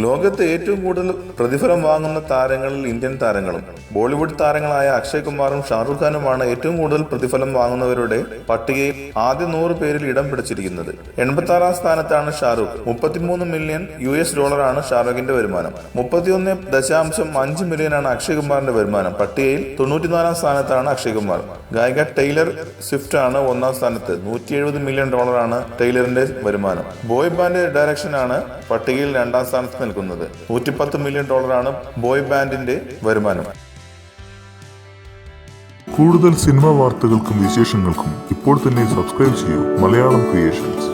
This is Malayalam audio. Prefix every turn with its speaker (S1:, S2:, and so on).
S1: ലോകത്ത് ഏറ്റവും കൂടുതൽ പ്രതിഫലം വാങ്ങുന്ന താരങ്ങളിൽ ഇന്ത്യൻ താരങ്ങളും ബോളിവുഡ് താരങ്ങളായ അക്ഷയ് കുമാറും ഷാറുഖ് ഖാനുമാണ് ഏറ്റവും കൂടുതൽ പ്രതിഫലം വാങ്ങുന്നവരുടെ പട്ടികയിൽ ആദ്യ 100 പേരിൽ ഇടം പിടിച്ചിരിക്കുന്നത്. 86-ാം സ്ഥാനത്താണ് ഷാറുഖ്. $33 മില്യൺ ആണ് ഷാറുഖിന്റെ വരുമാനം. 31.5 മില്യനാണ് അക്ഷയ് കുമാറിന്റെ വരുമാനം. പട്ടികയിൽ 94-ാം സ്ഥാനത്താണ് അക്ഷയ് കുമാർ. ഗായിക ടൈലർ സ്വിഫ്റ്റ് ആണ് 1-ാം സ്ഥാനത്ത്. $170 മില്യൺ ആണ് ടൈലറിന്റെ വരുമാനം. ബോയ് ബാൻഡ് ഡയറക്ഷനാണ് പട്ടികയിൽ 2-ാം സ്ഥാനത്ത് നിൽക്കുന്നത്. $110 മില്യൺ ആണ് ബോയ് ബാൻഡിന്റെ വരുമാനം.
S2: കൂടുതൽ സിനിമാ വാർത്തകൾക്കും വിശേഷങ്ങൾക്കും ഇപ്പോൾ തന്നെ സബ്സ്ക്രൈബ് ചെയ്യൂ മലയാളം ക്രിയേഷൻസ്.